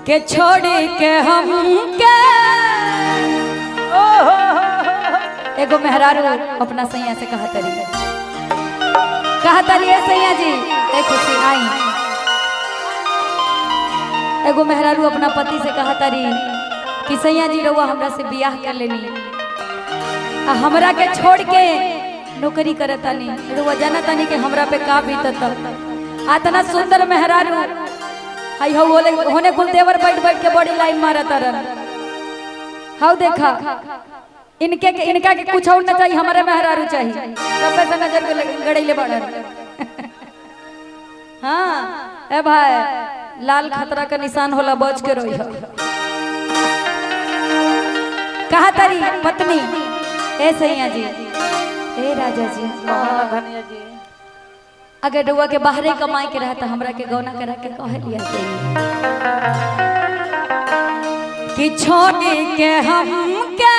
के छोड़ी के हम के एगो मेहरारू अपना सैया से कहा तरी है सैया जी ए खुशी आई। एगो मेहरारू अपना पति से कहा तरी कि सैया जी रउआ हमरा से बियाह कर लेनी आ हमरा के छोड़ के नौकरी करतानी रउआ जानतानी कि हमरा पे का बीतत। आतना सुंदर मेहरारू हाय हो होने गुलदेवर बैठ बैठ के बड़ी लाइन मारत रन। हाउ देखा इनका के कुछ और न चाहिए, हमारे मेहरारू चाहिए। सब से नजर गड़ैले बड़न। हाँ ए भाई लाल खतरा का निशान होला, बच के रही। कहा तारी पत्नी ए सैया जी ए राजा जी धनिया जी अगर रउआ के बाहरे कमाई के रहता हमरा के गौना करा के कह लिया कि छोड़ के हम के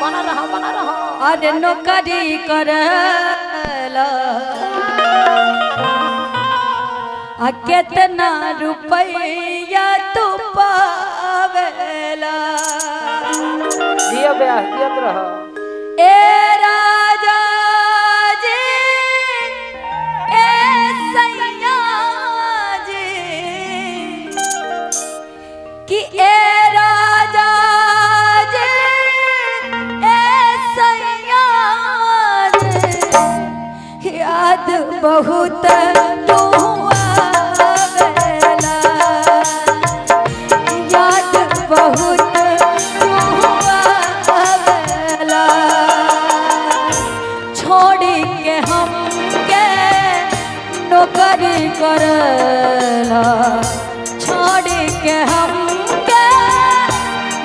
बना रहा अरे नौकरी करला आ कितना रुपया तू पावेला दिया ब्याह दियत रहा ए राजा जी ए सैया जी कि ए राजा जी ए सैया जी याद बहुत तू आवेला याद बहुत नौकरी करला छोड़ के हम के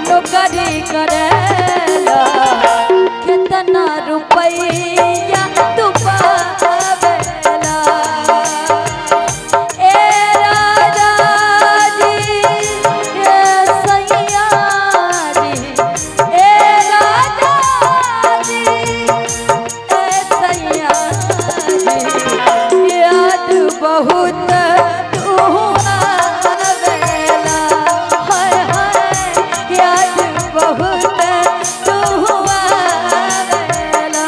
नौकरी करला कितना रुपया तू पावेला ए राजा जी ए सैया जी ए राजा जी ए सैया जी याद बहुत तू आवेला हाय हाय याद बहुत तू आवेला।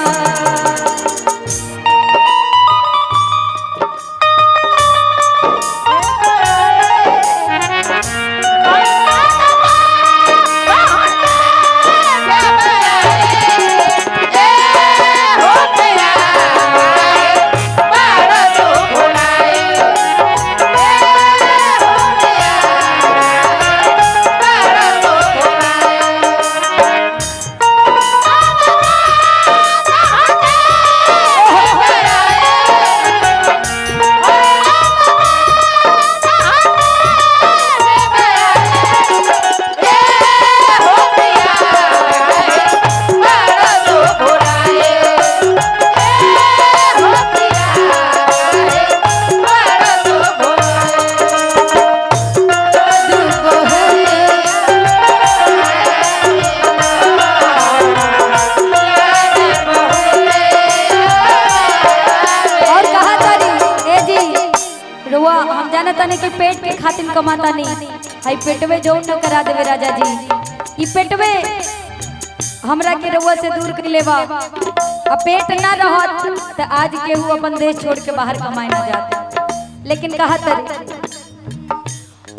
हम जानता नहीं कि पेट के खातिर कमाता नहीं हाई पेटवे जो न करा देवे राजा जी ई पेटवे हमरा के रउआ से दूर कर लेवा। अब पेट ना रहत तो आज केहू अपन देश छोड़ के बाहर कमाए ना जाते। लेकिन कहा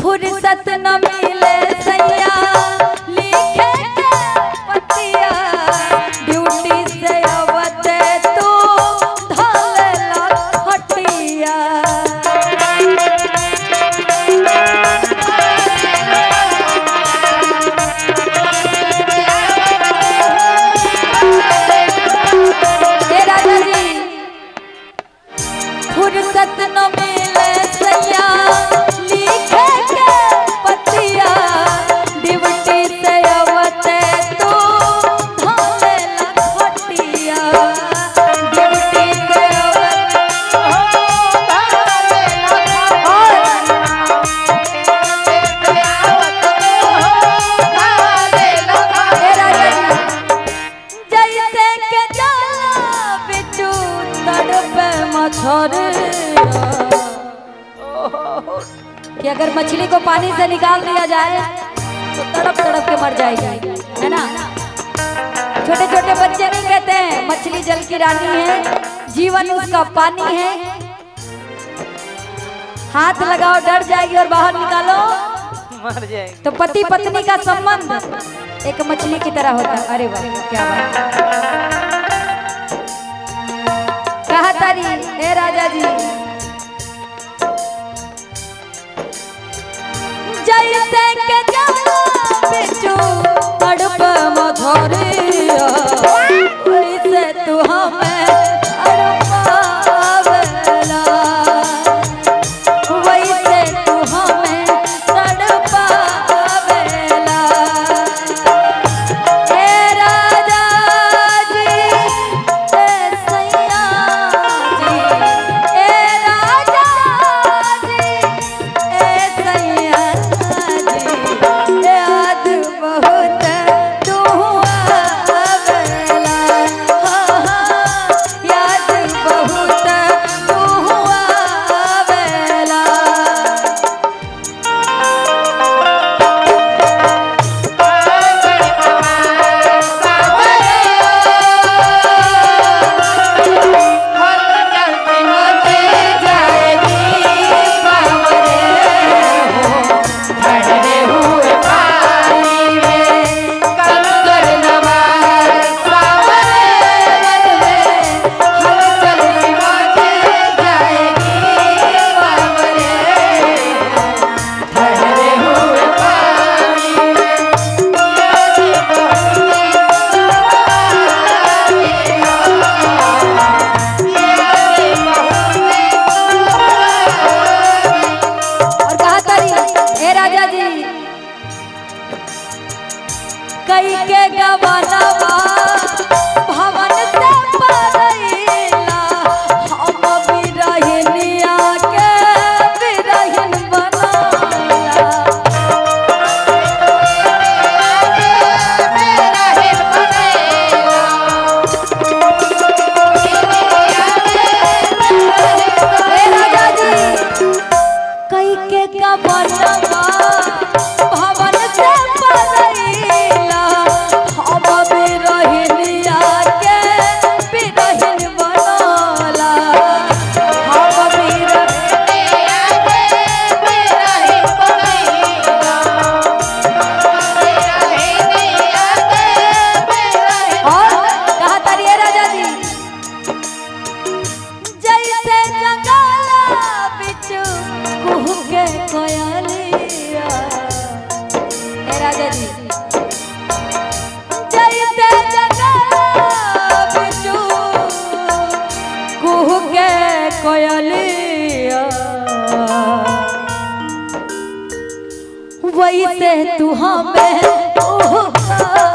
फुर्सत न मिले सैया लिखे के पतिया ड्यूटी से आवते तू धलेला खटिया फुर्सत न मिले सैया लिखे के पतिया अगर मछली को पानी से निकाल दिया जाए तो तड़प तड़प के मर जाएगी, है ना। छोटे छोटे बच्चे नहीं कहते हैं मछली जल की रानी है, जीवन उसका पानी है, हाथ लगाओ डर जाएगी और बाहर निकालो मर जाएगी। तो पति पत्नी का संबंध एक मछली की तरह होता है। अरे वाह क्या बात कहा तारी हे राजा जी। जैसे के बिच्छू तड़प मधुरिया वैसे तू हमें तड़पावेला, वैसे तू हमें तड़पावेला। हे राजा जी हे सैया जी, हे राजा जी हे सैया जी, याद बहुत तू आवेला, हाँ हाँ याद बहुत तू आवेला। और कहा तारी हे राजा जी कई के गवनवा भवन से परैला, हम बिरहिनिया के बिरहिन बनाला। हे राजा जी कई के गवनवा भवन से परैला, हम बिरहिनिया के बिरहिन बनाला, हम बिरहिनिया के बिरहिन बनाला। और कहा तारी हे राजा जी जैसे जंगला बिच्छू कुहू के कोयलिया। हे राजा जी जैसे जंगला बिच्छू कुहू के कोयलिया, वैसे तू हमें उहकावेला,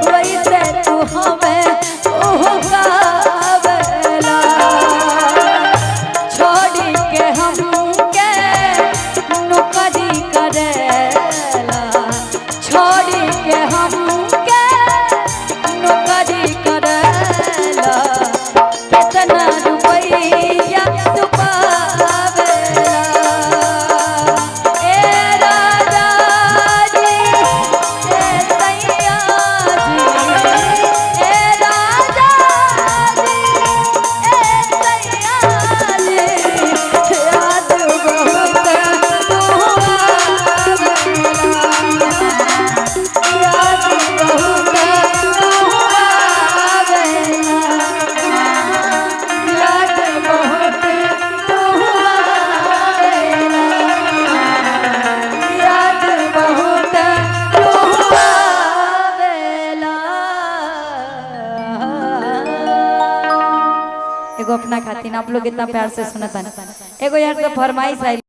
वैसे तू हमें उहकावेला। छोड़ी के हमके नौकरी करेला, छोड़ी के हमके नौकरी करेला। कितना रुपया तू पावेला, ए राजा जी ए सैया जी, ए राजा जी ए सैया जी, याद बहुत तू आवेला, याद बहुत तू आवेला, याद बहुत तू आवेला, याद बहुत तू आवेला। एगो अपना खातिर आप लोग इतना प्यार से सुनता एगो यार तो फरमाइश आई